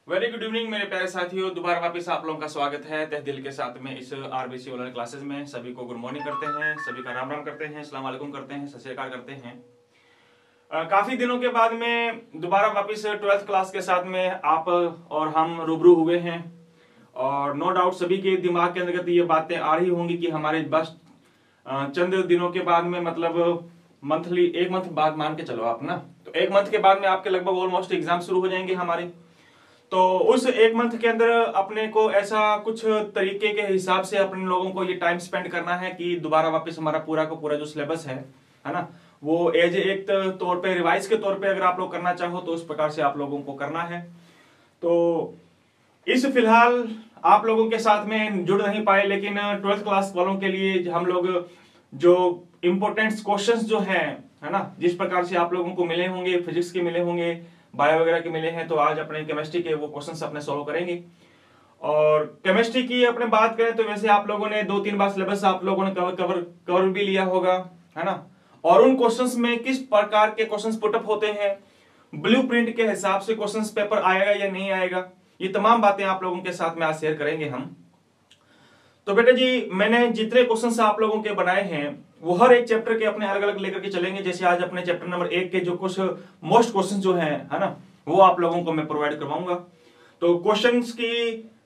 Very good evening मेरे प्यारे साथियों, दोबारा वापस आप लोगों का स्वागत है तहे दिल के साथ में इस आरबीसी ऑनलाइन क्लासेस में। सभी को गुड मॉर्निंग करते हैं, सभी का राम राम करते हैं, अस्सलाम वालेकुम करते हैं, सत श्री अकाल करते हैं। काफी दिनों के बाद में दोबारा वापस 12th क्लास के साथ में आप और हम रूबरू हुए हैं और नो डाउट सभी के दिमाग के अंतर्गत ये बातें आ रही होंगी कि हमारे बस चंद दिनों के बाद में मतलब मंथली एक मंथ बाद मान के चलो आप ना, तो एक मंथ के बाद में आपके लगभग ऑलमोस्ट एग्जाम शुरू हो जाएंगे हमारे। तो उस एक मंथ के अंदर अपने को ऐसा कुछ तरीके के हिसाब से अपने लोगों को ये टाइम स्पेंड करना है कि दोबारा वापस हमारा पूरा का पूरा जो सिलेबस है ना, वो एज एक तौर पे रिवाइज के तौर पे अगर आप लोग करना चाहो तो उस प्रकार से आप लोगों को करना है। तो इस फिलहाल आप लोगों के साथ में जुड़ नहीं पाए, लेकिन 12th क्लास वालों के लिए हम लोग जो इम्पोर्टेंट क्वेश्चंस जो हैं है ना, जिस प्रकार से आप लोगों को मिले होंगे, फिजिक्स के मिले होंगे, बायो वगैरह के मिले हैं, तो आज अपने केमिस्ट्री के वो क्वेश्चंस अपने सॉल्व करेंगे। और केमिस्ट्री की अपने बात करें तो वैसे आप लोगों ने 2-3 बार सिलेबस आप लोगों ने कवर भी लिया होगा है ना, और उन क्वेश्चंस में किस प्रकार के क्वेश्चंस पुटअप होते हैं, ब्लूप्रिंट के हिसाब से क्वेश्चंस पेपर आएगा या नहीं आएगा, ये तमाम बातें आप लोगों के साथ में आज शेयर करेंगे हम। तो बेटा जी, मैंने जितने क्वेश्चंस आप लोगों के बनाए हैं वो हर एक चैप्टर के अपने अलग अलग लेकर के चलेंगे। जैसे आज अपने चैप्टर नंबर 1 के जो कुछ मोस्ट क्वेश्चन जो हैं है ना, वो आप लोगों को मैं प्रोवाइड करवाऊंगा। तो क्वेश्चंस की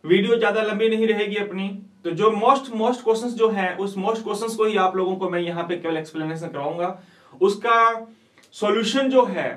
वीडियो ज्यादा लंबी नहीं रहेगी अपनी, तो जो मोस्ट क्वेश्चंस जो है उस मोस्ट क्वेश्चंस को ही आप लोगों को मैं यहाँ पे केवल एक्सप्लेनेशन करवाऊंगा। उसका सॉल्यूशन जो है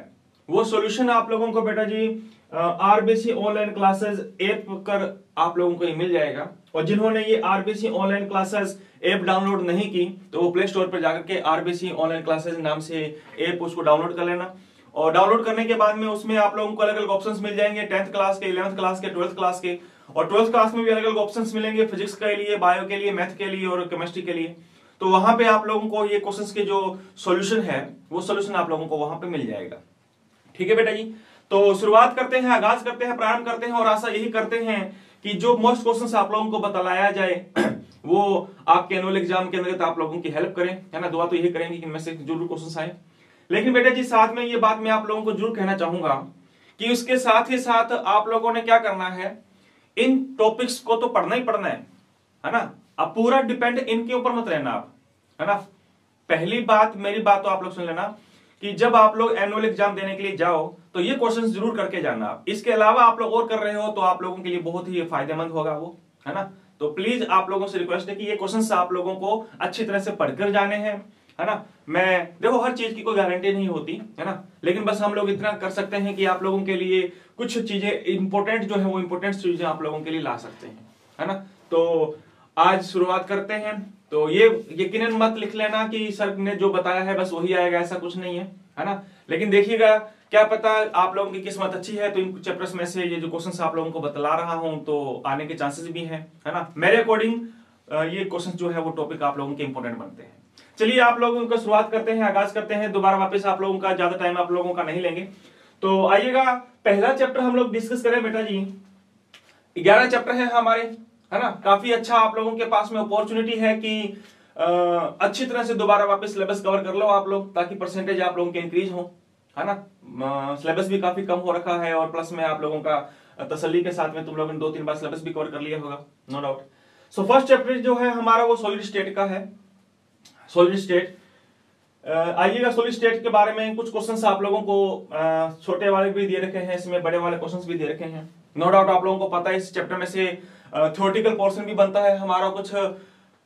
वो सॉल्यूशन आप लोगों को बेटा जी आरबीसी ऑनलाइन क्लासेस ऐप कर आप लोगों को मिल जाएगा। और जिन्होंने ये RBC online classes app download नहीं की तो वो प्ले स्टोर पर जाकर के आरबीसी ऑनलाइन क्लासेस नाम से ऐप उसको डाउनलोड कर लेना। और डाउनलोड करने के बाद में उसमें आप लोगों को अलग अलग ऑप्शंस मिल जाएंगे, 10th क्लास के, 11th क्लास के, 12th क्लास के, और 12th क्लास में भी अलग अलग ऑप्शंस मिलेंगे, फिजिक्स के लिए, बायो के लिए, मैथ के लिए और केमिस्ट्री के लिए। तो वहां पे आप लोगों को ये क्वेश्चंस के जो सॉल्यूशन है वो सॉल्यूशन आप लोगों को वहां पे मिल जाएगा। ठीक है बेटा जी, तो शुरुआत करते हैं, आगाज करते हैं, प्रारंभ करते हैं और आशा यही करते हैं कि जो मोस्ट क्वेश्चंस आप लोगों को बतलाया जाए वो आपके एनुअल एग्जाम के अंदर आप लोगों की हेल्प करें, है ना। दुआ तो यही करेंगे कि इनमें से जरूर क्वेश्चंस आए। लेकिन बेटा जी साथ में ये बात मैं आप लोगों को जरूर कहना चाहूंगा कि उसके साथ ही साथ आप लोगों ने क्या करना है, इन टॉपिक्स को तो पढ़ना ही पढ़ना है ना। अब पूरा डिपेंड इनके ऊपर मत रहना आप, है ना। पहली बात, मेरी बात तो आप लोग सुन लेना कि जब आप लोग एनुअल एग्जाम देने के लिए जाओ तो ये क्वेश्चंस जरूर करके जाना आप। इसके अलावा आप लोग और कर रहे हो तो आप लोगों के लिए बहुत ही फायदेमंद होगा वो, है ना। तो प्लीज आप लोगों से रिक्वेस्ट है कि ये क्वेश्चंस आप लोगों को अच्छी तरह से पढ़कर जाने हैं, है ना। मैं देखो हर चीज की कोई गारंटी नहीं होती, है ना, लेकिन बस हम लोग इतना कर सकते हैं कि आप लोगों के लिए कुछ चीजें इंपॉर्टेंट जो है वो इंपॉर्टेंट चीजें आप लोगों के लिए ला सकते हैं, है ना। तो आज शुरुआत करते हैं। तो ये यकीनन मत लिख लेना कि सर ने जो बताया है बस वही आएगा, ऐसा कुछ नहीं है ना। लेकिन देखिएगा क्या पता आप लोगों की किस्मत अच्छी है तो इन चैप्टर्स में से ये जो क्वेश्चंस आप लोगों को बतला रहा हूं तो आने के चांसेस भी हैं, है ना। मेरे अकॉर्डिंग ये क्वेश्चन जो है वो टॉपिक आप लोगों के इंपॉर्टेंट बनते हैं। चलिए आप लोगों को शुरुआत करते हैं, आगाज करते हैं। दोबारा वापस आप लोगों का ज्यादा टाइम आप लोगों का नहीं लेंगे। तो आइएगा, पहला चैप्टर हम लोग डिस्कस करें बेटा जी। 11 चैप्टर है हमारे, है ना। काफी अच्छा आप लोगों के पास में अपॉर्चुनिटी है कि अच्छी तरह से दोबारा वापस सिलेबस कवर कर लो आप लोग, ताकि परसेंटेज आप लोगों के इंक्रीज हो, है ना। सिलेबस भी काफी कम हो रखा है और प्लस में आप लोगों का तसल्ली के साथ में तुम लोगों ने 2-3 बार सिलेबस भी कवर कर लिया होगा, no doubt. So first chapter जो है हमारा वो सॉलिड स्टेट का है। सॉलिड स्टेट, आइएगा सॉलिड स्टेट के बारे में कुछ क्वेश्चंस आप लोगों को छोटे वाले भी दे रखे हैं, इसमें बड़े वाले क्वेश्चंस भी दे रखे हैं। नो डाउट आप लोगों को पता है इस चैप्टर में से थ्योरेटिकल पोर्शन भी बनता है हमारा, कुछ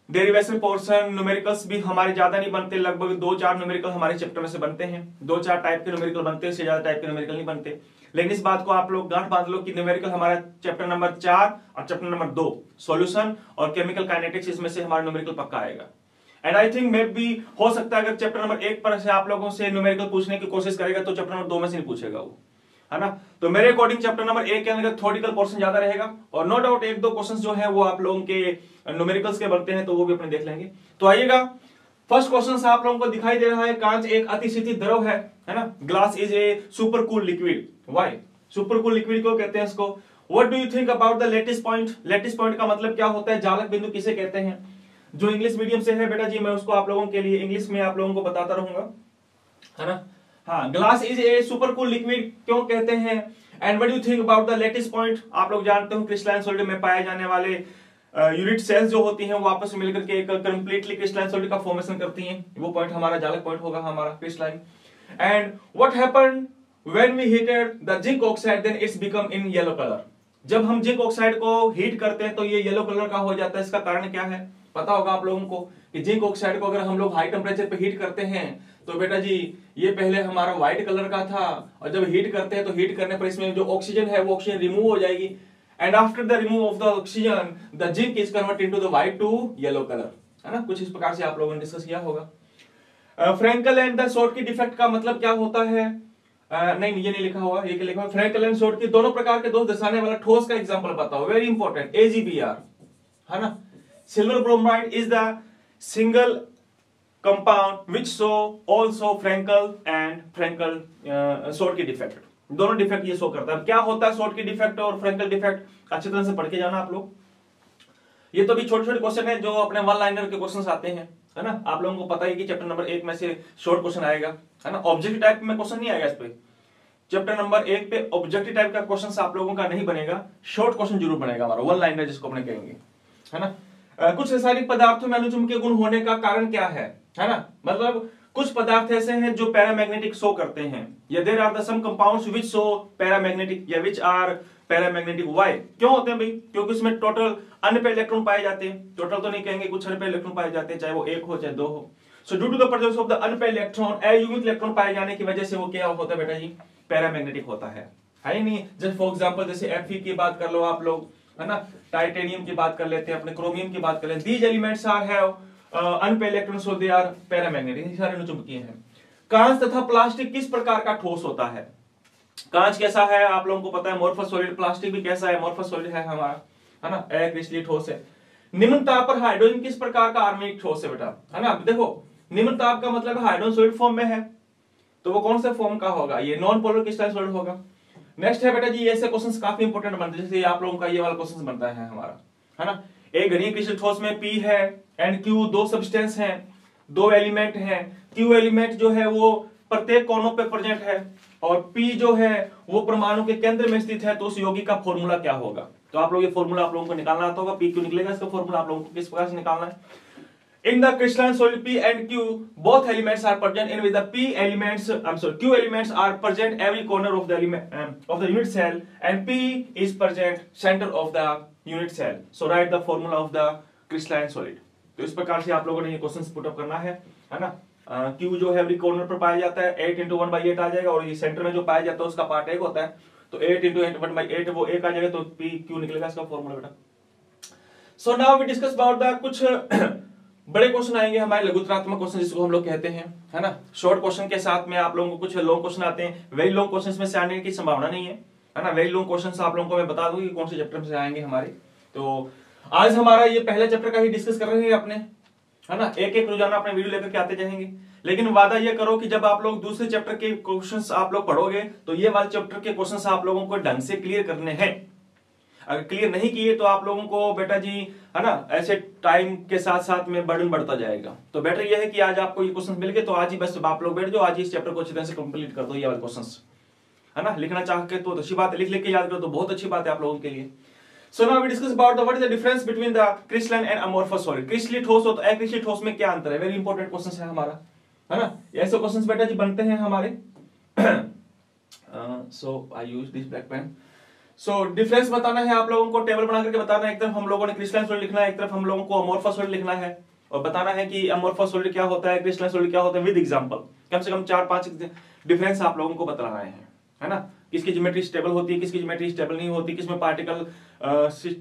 डेरिवेशन पोर्शन, न्यूमेरिकल्स भी हमारे ज्यादा नहीं बनते, लगभग 2-4 न्यूमेरिकल हमारे चैप्टर में से बनते हैं। 2-4 टाइप के न्यूमेरिकल बनते हैं, इससे ज्यादा टाइप के न्यूमेरिकल नहीं बनते। लेकिन इस बात को आप लोग गांठ बांध लो कि न्यूमेरिकल हमारा चैप्टर नंबर 4 और चैप्टर नंबर 2 सॉल्यूशन और केमिकल काइनेटिक्स, इसमें से हमारा न्यूमेरिकल पक्का आएगा। एंड आई थिंक मे भी हो सकता है अगर चैप्टर नंबर 1 पर से आप लोगों से न्यूमेरिकल पूछने की कोशिश करेगा तो चैप्टर नंबर 2 में से नहीं पूछेगा वो, है ना। तो मेरे अकॉर्डिंग चैप्टर नंबर 1 के अंदर थ्योरेटिकल पोर्शन ज्यादा रहेगा और नो डाउट 1-2 क्वेश्चंस जो है वो आप लोगों के न्यूमेरिकल्स के बनते हैं तो वो भी अपने देख लेंगे। तो आइएगा, फर्स्ट क्वेश्चन आप लोगों को दिखाई दे रहा है, कांच एक अतिशीतल द्रव है ना। Glass is a super cool liquid. Why super cool liquid क्यों कहते हैं इसको? What do you think about the lattice point? Lattice point का मतलब क्या होता है? जालक बिंदु किसे कहते हैं? जो इंग्लिश मीडियम से है बेटा जी मैं उसको आप लोगों के लिए इंग्लिश में आप लोगों को बताता रहूंगा, है ना। हाँ, glass is a super cool liquid क्यों कहते हैं? And what do you think about the latest point? आप लोग जानते हो क्रिस्टलाइन सॉलिड में पाए जाने वाले यूनिट सेल्स जो होती हैं वो आपस में मिलकर के एक कंप्लीटली क्रिस्टलाइन सॉलिड का फॉर्मेशन करती हैं। वो पॉइंट हमारा जालक पॉइंट होगा हमारा crystalline. And what happened when we heated the zinc oxide, then it's become in yellow colour. जब हम जिंक ऑक्साइड को हीट करते हैं तो ये येलो कलर का हो जाता है। इसका कारण क्या है पता होगा आप लोगों को कि जिंक ऑक्साइड को अगर हम लोग हाई टेम्परेचर पे हीट करते हैं तो बेटा जी ये पहले हमारा व्हाइट कलर का था, और जब हीट करते हैं तो हीट करने पर इसमें जो ऑक्सीजन है वो ऑक्सीजन रिमूव हो जाएगी, and after the remove of the oxygen the zinc is convert into the white to yellow colour, है ना। कुछ इस प्रकार से आप लोगों ने डिस्कस किया होगा। Frenkel and the Schottky defect का मतलब क्या होता है? नहीं ये नहीं लिखा हुआ, ये क्या लिखा हुआ? फ्रैंकल एंड शॉर्टकी दोनों प्रकार के दोष दर्शाने वाला ठोस का एग्जांपल बताओ। वेरी इंपॉर्टेंट, AgBr, है ना। Silver bromide is the single compound which show also Frenkel and Frenkel Schottky defect. दोनों डिफेक्ट ये शो करता है। क्या होता है शॉर्टकी डिफेक्ट और फ्रैंकल डिफेक्ट? अच्छी तरह से पढ़ के जाना आप लोग। ये तो भी छोटे छोटे क्वेश्चन है जो अपने वन लाइनर के क्वेश्चंस आते हैं, है ना। आप लोगों को पता है कि चैप्टर नंबर 1 में से शॉर्ट क्वेश्चन आएगा, है ना। ऑब्जेक्टिव टाइप में क्वेश्चन नहीं आएगा इस पे। चैप्टर नंबर 1 पे ऑब्जेक्टिव टाइप का क्वेश्चन आप लोगों का नहीं बनेगा, शॉर्ट क्वेश्चन जरूर बनेगा हमारा, वन लाइनर जिसको अपने कहेंगे, है ना। कुछ रासायनिक पदार्थों में अनुचुंब के गुण होने का कारण क्या है ना। मतलब कुछ पदार्थ ऐसे हैं जो पैरामैग्नेटिक शो करते हैं, या there are the some compounds which show paramagnetic या व्हिच आर पैरामैग्नेटिक। व्हाई? क्यों होते हैं भाई? क्योंकि उसमें टोटल अनपेयर्ड इलेक्ट्रॉन पाए जाते हैं। टोटल तो नहीं कहेंगे, कुछ अनपेयर्ड इलेक्ट्रॉन पाए जाते हैं, चाहे वो 1 हो चाहे 2 हो। So due to the presence of the unpaired electron, अयुग्मित इलेक्ट्रॉन पाए जाने की वजह से वो क्या होता है बेटा जी? पैरामैग्नेटिक होता है ही नहीं। जैसे फॉर एग्जांपल जैसे Fe की बात कर लो आप लोग, है ना। टाइटेनियम की बात कर लेते हैं, अपने क्रोमियम की बात कर लेते हैं। These elements are have unpaired electron, so they are paramagnetic, सारे अनुचुंबकीय हैं। कांच तथा प्लास्टिक किस प्रकार का ठोस होता है? कांच कैसा है आप लोगों को पता है, अमोर्फस सॉलिड। प्लास्टिक भी कैसा है? अमोर्फस सॉलिड है हमारा, है ना, अक्रिस्टलीय ठोस है। निम्न ताप पर हाइड्रोजन किस प्रकार का आर्मेनिक ठोस है बेटा, है ना। देखो निम्न ताप का मतलब हाइड्रोजन सॉलिड फॉर्म में है, तो वो कौन से फॉर्म का होगा? ये नॉन पोलर क्रिस्टलाइन सॉलिड होगा। नेक्स्ट है बेटा जी, ऐसे क्वेश्चंस काफी इंपोर्टेंट बनते हैं, जैसे आप लोगों का ये वाला क्वेश्चन बनता है हमारा, है ना। एक घनीय क्रिस्टल ठोस में P है एंड Q, दो सब्सटेंस हैं, दो एलिमेंट हैं। Q एलिमेंट जो है वो प्रत्येक कोनों पे प्रेजेंट है, और P जो है वो परमाणु के केंद्र में स्थित है। तो उस यौगिक का फॉर्मूला क्या होगा? तो आप लोग ये फॉर्मूला आप लोगों को निकालना आता होगा। P क्यों निकलेगा, इसका फॉर्मूला आप लोगों को किस प्रकार से निकालना है? In the crystalline solid P and Q, both elements are present, and with the Q elements are present every corner of the element of the unit cell, and P is present center of the unit cell. So write the formula of the crystalline solid. तो इस प्रकार से आप लोगों ने ये question put up करना है ना। Q जो है एवरी कॉर्नर पर पाया जाता है, 8 into 1/8 आ जाएगा, और ये सेंटर में जो पाया जाता है उसका पार्ट 1 होता है, तो 8 into 1/8 वो 1 आ जाएगा, तो P Q निकलेगा इसका फॉर्मूला बेटा। So now we discuss about the कुछ बड़े क्वेश्चन आएंगे हमारे, लघुत्तरात्मक क्वेश्चन जिसको हम लोग कहते हैं, है ना। शॉर्ट क्वेश्चन के साथ में आप लोगों को कुछ लॉन्ग क्वेश्चन आते हैं। वेरी लॉन्ग क्वेश्चंस में से आने की संभावना नहीं है ना। वेरी लॉन्ग क्वेश्चंस आप लोगों को मैं बता दूं कि कौन से चैप्टर से आएंगे हमारे। तो आज हमारा ये पहले चैप्टर का ही डिस्कस कर रहे हैं अपने, है ना। एक एक रोजाना अपने वीडियो लेकर के आते जाएंगे, लेकिन वादा ये करो कि जब आप लोग दूसरे चैप्टर के क्वेश्चंस आप लोग पढ़ोगे तो ये वाले चैप्टर के क्वेश्चंस आप लोगों को ढंग से क्लियर करने हैं। अगर क्लियर नहीं किए तो आप लोगों को बेटा जी, है ना, ऐसे टाइम के साथ साथ में बर्डन बढ़ता जाएगा। तो बेटर ये है कि आज आपको ये क्वेश्चन मिल गए तो आज ही बस आप लोग बैठ जाओ, आज ही इस चैप्टर को अच्छी तरह से कंप्लीट कर दो ये वाले क्वेश्चंस, है ना। लिखना चाह के तो अच्छी बात है, लिख के याद करो तो बहुत अच्छी बात है आप लोगों के लिए। So now we discuss about the what is the difference between the crystalline and amorphous solid. क्रिस्टलीय ठोस और अक्रिस्टलीय ठोस में क्या अंतर है? वेरी इंपॉर्टेंट क्वेश्चन है हमारा, है ना। ऐसे क्वेश्चंस बेटा जी बनते हैं हमारे। So I use this black pen. So difference बताना है आप लोगों को, टेबल बना करके बताना है। एक तरफ हम लोगों ने क्रिस्टलाइन सॉलिड लिखना है, एक तरफ हम लोगों को अमोर्फस सॉलिड लिखना है, और बताना है कि अमोर्फस सॉलिड क्या होता है, क्रिस्टलाइन सॉलिड क्या होता है, विद एग्जांपल। कम से कम 4-5 डिफरेंस आप लोगों को बता रहे हैं, है ना। किसकी ज्योमेट्री स्टेबल होती है, किसकी ज्योमेट्री स्टेबल नहीं होती, किसमें पार्टिकल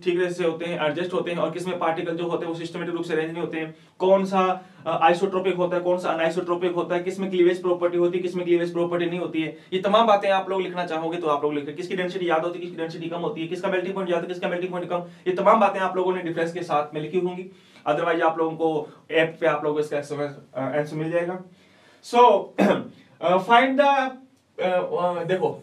ठीक से होते हैं, एडजस्ट होते हैं, और किसमें पार्टिकल जो होते हैं वो सिस्टमेटिक रूप से अरेंज नहीं होते हैं। कौन सा आइसोट्रोपिक होता है, कौन सा अनआइसोट्रोपिक होता है, किसमें क्लीवेज प्रॉपर्टी होती है, किसमें क्लीवेज प्रॉपर्टी नहीं होती है। ये तमाम बातें आप लोग लिखना चाहोगे तो आप लोग लिखें। किसकी डेंसिटी याद होती है, किसकी डेंसिटी कम होती है, किसका मेल्टिंग पॉइंट याद है, किसका मेल्टिंग पॉइंट कम, ये तमाम बातें आप लोगों ने डिफरेंस के साथ में लिखी होंगी। अदरवाइज आप लोगों को ऐप पे आप लोगों को इसका आंसर मिल जाएगा। सो फाइंड द देखो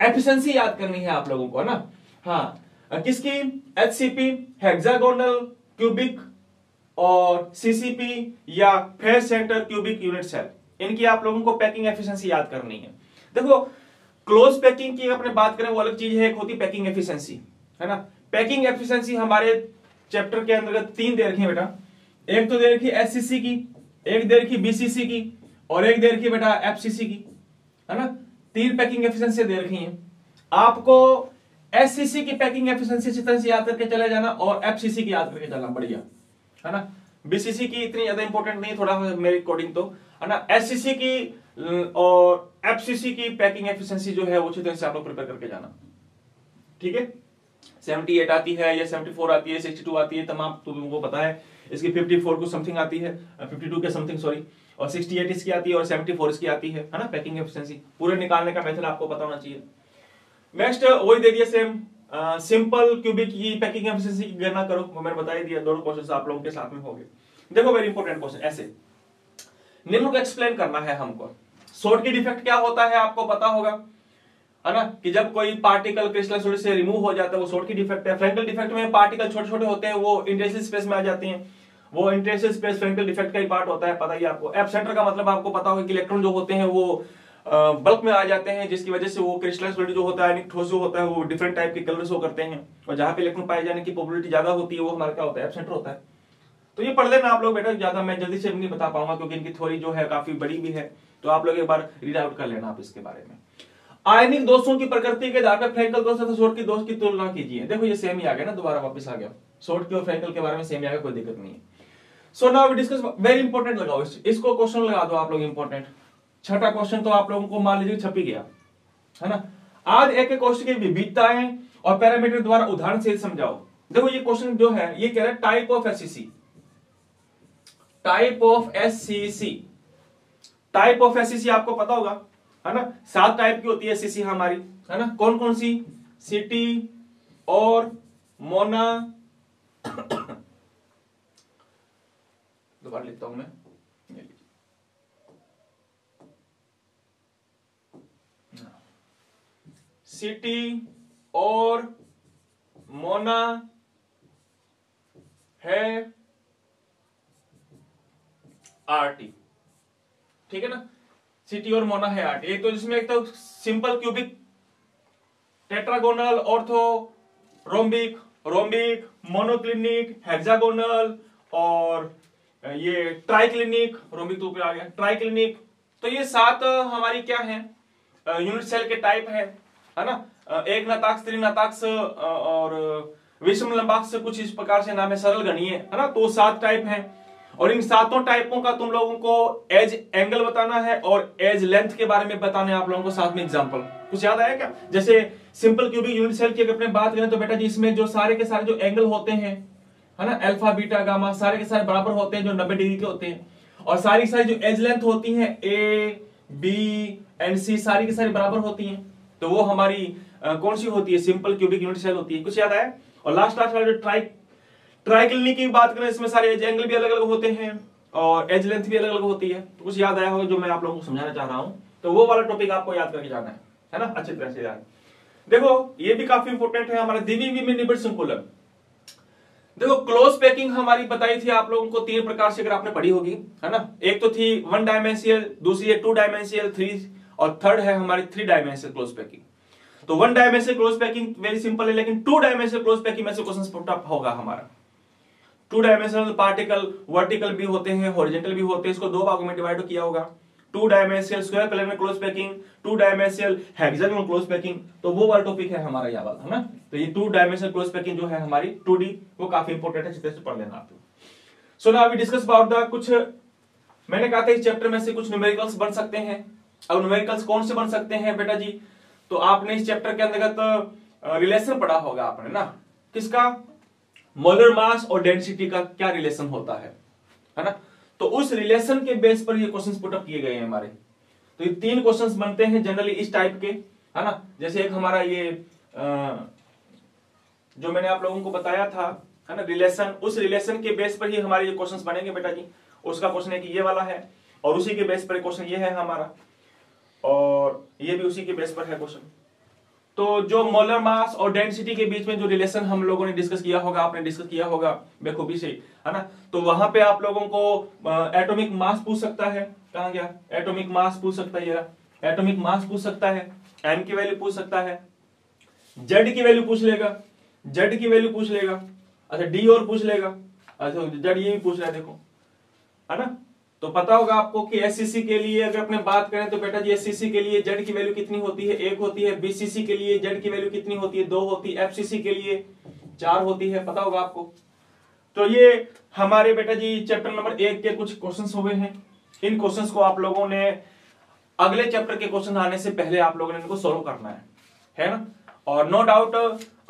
एफिशिएंसी याद करनी है आप लोगों को, है ना। हाँ, किसकी? HCP, हेक्सागोनल क्यूबिक, और CCP या face centre cubic unit cell, इनकी आप लोगों को पैकिंग एफिशिएंसी याद करनी है। देखो क्लोज पैकिंग की अपने बात करें वो अलग चीज है, एक होती पैकिंग एफिशिएंसी, है ना। पैकिंग एफिशिएंसी हमारे चैप्टर के अंतर्गत 3 दे रखी है बेटा। एक तो दे रखी एससीसी की, एक दे रखी बीसीसी की, और एक दे रखी बेटा एफसीसी की, है ना। 3 पैकिंग एफिशिएंसी दे रखी है। आपको एससीसी की पैकिंग एफिशिएंसी इस तरह से याद करके चले जाना और एफसीसी की याद करके चलना, बढ़िया, है ना। बीसीसी की इतनी ज्यादा इंपॉर्टेंट नहीं, थोड़ा मेरे अकॉर्डिंग तो, है ना। एससीसी की और एफसीसी की पैकिंग एफिशिएंसी जो है वो अच्छी तरह से आप लोग प्रिपेयर करके जाना, ठीक है। 78 आती है या 74 आती है, 62 आती है, तमाम तुमको पता है। इसकी 54 को समथिंग आती है, 52 के समथिंग सॉरी, और 68 इसकी आती है और 74 इसकी आती है ना। पैकिंग एफिशिएंसी पूरे निकालने का मेथड आपको पता होना चाहिए। नेक्स्ट वही दे दिया सेम, सिंपल क्यूबिक की पैकिंग एफिशिएंसी की गणना करो, वो मैंने बता ही दिया। दोनों क्वेश्चंस आप लोगों के साथ में हो गए। देखो वेरी इंपॉर्टेंट क्वेश्चन, ऐसे निम्न को एक्सप्लेन करना है हमको। शॉर्ट की डिफेक्ट क्या होता है आपको पता होगा, है ना, कि जब कोई पार्टिकल क्रिस्टल सॉलिड से रिमूव हो जाता है वो शॉर्ट की डिफेक्ट है। फ्रैंकल डिफेक्ट में पार्टिकल छोटे छोटे होते हैं, वो इंटरस्टेशियल स्पेस में आ जाते हैं, वो इंटरस्टेशियल स्पेस फ्रैंकल डिफेक्ट का ही पार्ट होता है, पता ही आपको। एब्सेंटर का मतलब आपको पता होगा कि इलेक्ट्रॉन जो होते हैं वो बल्क में आ जाते हैं, जिसकी वजह से वो क्रिस्टल सॉलिड जो होता है, ठोस जो होता है, वो डिफरेंट टाइप के कलर शो करते हैं, और जहां पे इलेक्ट्रॉन पाए जाने की प्रोबेबिलिटी ज्यादा होती है वो हमारा क्या होता है, एब्सेंटर होता है। तो ये पढ़ लेना आप लोग बेटा, ज्यादा मैं जल्दी से नहीं बता पाऊंगा क्योंकि इनकी थ्योरी जो है काफी बड़ी भी है, तो आप लोग एक बार रीड आउट कर लेना आप इसके बारे में। आयनिक दोषों की प्रकृति के आधार पर फ्रैंकल दोष तथा शॉर्ट की दोष की तुलना कीजिए। देखो ये सेम ही आ गया ना, दोबारा वापस आ गया, शॉर्ट की और फ्रैंकल के बारे में सेम ही आ गया, कोई दिक्कत नहीं है। So now we discuss, very important लगाओ इसको, क्वेश्चन लगा दो आप लोग इंपॉर्टेंट। छठा क्वेश्चन तो आप लोगों को मान लीजिए छप ही गया, है ना। आज एक क्वेश्चन की विविधताएं और पैरामीटर द्वारा उदाहरण से समझाओ। देखो ये क्वेश्चन जो है ये कह रहा है type of SCC, type of SCC. Type of SCC आपको पता होगा, है ना। 7 टाइप की होती है एससीसी हमारी, है ना। कौन कौन सी, सिटी और मोना, दोबारा लिखता हूं मैं, सिटी और मोना है आरटी, ठीक है ना। सिटी और मोना है आरटी। एक तो जिसमें एक तो simple cubic, tetragonal, ortho, rhombic, rhombic, monoclinic, hexagonal और ये ट्राइक्लिनिक, रोम्बिक तो ऊपर आ गया, ट्राइक्लिनिक। तो ये 7 हमारी क्या है, यूनिट सेल के टाइप है ना। एक नताक्ष, त्रिनताक्ष और विषम लंबाक्ष, कुछ इस प्रकार से नाम है, सरल गणीय, है ना। तो 7 टाइप हैं और इन 7 टाइपों का तुम लोगों को एज एंगल बताना है और एज लेंथ के बारे में बताना है आप लोगों को, साथ में एग्जांपल। कुछ याद आया क्या? जैसे सिंपल क्यूबिक यूनिट सेल की अगर अपने बात करें तो बेटा जी इसमें जो सारे के सारे जो एंगल होते हैं, है ना, अल्फा बीटा गामा, सारे के सारे बराबर होते हैं, जो 90 डिग्री के होते हैं, और सारी सारी जो एज लेंथ होती है ए बी एंड सी, सारी की सारी बराबर होती हैं। तो वो हमारी कौन सी होती है, सिंपल क्यूबिक यूनिट सेल होती है। कुछ याद आया? और लास्ट वाला जो ट्राइक्लिनिक की बात करें, इसमें सारे एज एंगल भी अलग अलग होते हैं और एज लेंथ भी अलग अलग होती है। तो कुछ याद आया होगा जो मैं आप लोगों को समझाना चाह रहा हूं, तो वो वाला टॉपिक आपको याद करके जाना है ना, अच्छी तरह से याद। देखो ये भी काफी इंपोर्टेंट है हमारा द्विविमीय में निबिड़ संकुलन। देखो क्लोज पैकिंग हमारी बताई थी आप लोगों को 3 प्रकार से, अगर आपने पढ़ी होगी, है ना। एक तो थी 1 डायमेंशियल, दूसरी है 2 डायमेंशियल, 3 और थर्ड है हमारी 3 डायमेंशियल क्लोज पैकिंग। तो 1 डायमेंशियल क्लोज पैकिंग वेरी सिंपल है, लेकिन 2 डायमेंशियल क्लोज पैकिंग में से क्वेश्चन पुट अप होगा हमारा। 2 डायमेंशनल पार्टिकल वर्टिकल भी होते हैं, हॉरिजॉन्टल भी होते हैं, इसको 2 भागों में डिवाइड किया होगा। 2 dimensional square plane close packing, 2 dimensional hexagonal close packing, तो वो वाला टॉपिक है हमारा यहाँ वाला, है ना। तो ये 2 डायमेंशियल क्लोज पैकिंग जो है हमारी 2D, वो काफी इंपॉर्टेंट है, जिससे पढ़ लेना आप। So now we discuss about the कुछ, मैंने कहा था इस चैप्टर में से कुछ न्यूमेरिकल्स बन सकते हैं। अब न्यूमेरिकल्स कौन से बन सकते हैं बेटा जी? तो आपने इस चैप्टर के अंतर्गत रिलेशन पढ़ा होगा आपने ना, किसका, मोलर मास और डेंसिटी का क्या रिलेशन होता है ना। तो उस रिलेशन के बेस पर ये क्वेश्चंस पुट अप किए गए हैं हमारे। तो ये 3 क्वेश्चंस बनते हैं जनरली इस टाइप के, है ना। जैसे एक हमारा ये जो मैंने आप लोगों को बताया था, है ना, रिलेशन, उस रिलेशन के बेस पर ही हमारे ये क्वेश्चंस बनेंगे बेटा जी। उसका क्वेश्चन है कि ये वाला है, और उसी के बेस पर क्वेश्चन ये है हमारा, और ये भी उसी के बेस पर है क्वेश्चन। तो जो मोलर मास और डेंसिटी के बीच में जो रिलेशन हम लोगों ने डिस्कस किया होगा, आपने डिस्कस किया होगा बेखूबी से, है ना। तो वहां पे आप लोगों को एटॉमिक मास पूछ सकता है, कहां गया, एटॉमिक मास पूछ सकता है, एटॉमिक मास पूछ सकता है, एम की वैल्यू पूछ सकता है, जेड की वैल्यू पूछ लेगा, जेड की वैल्यू पूछ लेगा, अच्छा डी और पूछ लेगा, अच्छा जेड ये भी पूछ रहा है, देखो है ना। तो पता होगा आपको कि एससीसी के लिए अगर अपने बात करें तो बेटा जी एससीसी के लिए जेड की वैल्यू कितनी होती है, 1 होती है। बीसीसी के लिए जेड की वैल्यू कितनी होती है, 2 होती है। एफसीसी के लिए 4 होती है, पता होगा आपको। तो ये हमारे बेटा जी चैप्टर नंबर 1 के कुछ क्वेश्चंस हुए हैं। इन क्वेश्चंस को आप लोगों ने अगले चैप्टर के क्वेश्चन आने से पहले आप लोगों ने इनको सोल्व करना है ना। और नो डाउट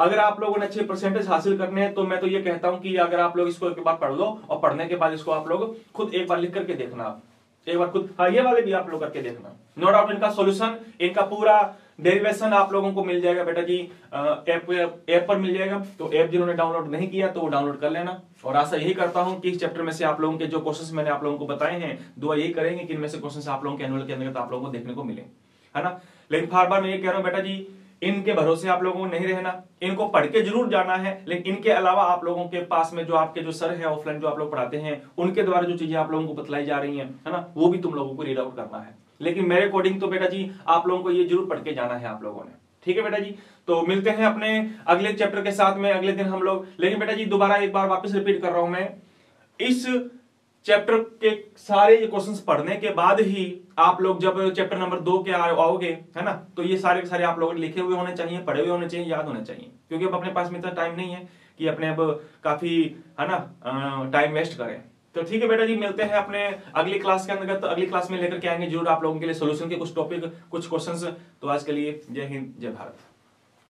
अगर आप लोगों ने अच्छे परसेंटेज हासिल करने हैं तो मैं तो ये कहता हूं कि अगर आप लोग इसको एक बार पढ़ लो और पढ़ने के बाद इसको आप लोग खुद एक बार लिख करके देखना, आप एक बार खुद, हाँ ये वाले भी आप लोग करके देखना। नो डाउट इनका सॉल्यूशन, इनका पूरा डेरिवेशन आप लोगों को मिल जाएगा बेटा जी ऐप पर मिल जाएगा। तो ऐप जिन्होंने डाउनलोड नहीं किया तो वो डाउनलोड कर लेना। और आशा यही करता हूं कि इस चैप्टर में से आप लोगों के जो क्वेश्चंस मैंने आप लोगों को बताए हैं, दुआ यही करेंगे कि इनमें से क्वेश्चंस आप लोगों के एनुअल के अंदर आप लोगों को देखने को मिले, है ना। लेकिन बार बार मैं ये कह रहा हूं बेटा जी इनके भरोसे आप लोगों को नहीं रहना, इनको पढ़ के जरूर जाना है। लेकिन इनके अलावा आप लोगों के पास में जो आपके जो सर हैं ऑफलाइन जो आप लोग पढ़ाते हैं उनके द्वारा जो चीजें आप लोगों को बतलाई जा रही हैं, है ना, वो भी तुम लोगों को रीड आउट करना है। लेकिन मेरे अकॉर्डिंग तो बेटा जी आप लोगों को ये जरूर पढ़ के जाना है आप लोगों ने, ठीक है बेटा जी। तो मिलते हैं अपने अगले चैप्टर के साथ में अगले दिन हम लोग। लेकिन बेटा जी दोबारा एक बार वापस रिपीट कर रहा हूं मैं, इस चैप्टर के सारे ये क्वेश्चंस पढ़ने के बाद ही आप लोग जब चैप्टर नंबर 2 के आओगे, है ना, तो ये सारे के सारे आप लोगों ने लिखे हुए होने चाहिए, पढ़े हुए होने चाहिए, याद होने चाहिए। क्योंकि अब अपने पास में इतना टाइम नहीं है कि अपने अब काफी, है ना, टाइम वेस्ट करें। तो ठीक है बेटा जी, मिलते हैं अपने अगली क्लास के अंदर। तो अगली क्लास में लेकर के आएंगे जरूर आप लोगों के लिए सोल्यूशन के कुछ टॉपिक, कुछ क्वेश्चंस। तो आज के लिए जय हिंद, जय भारत।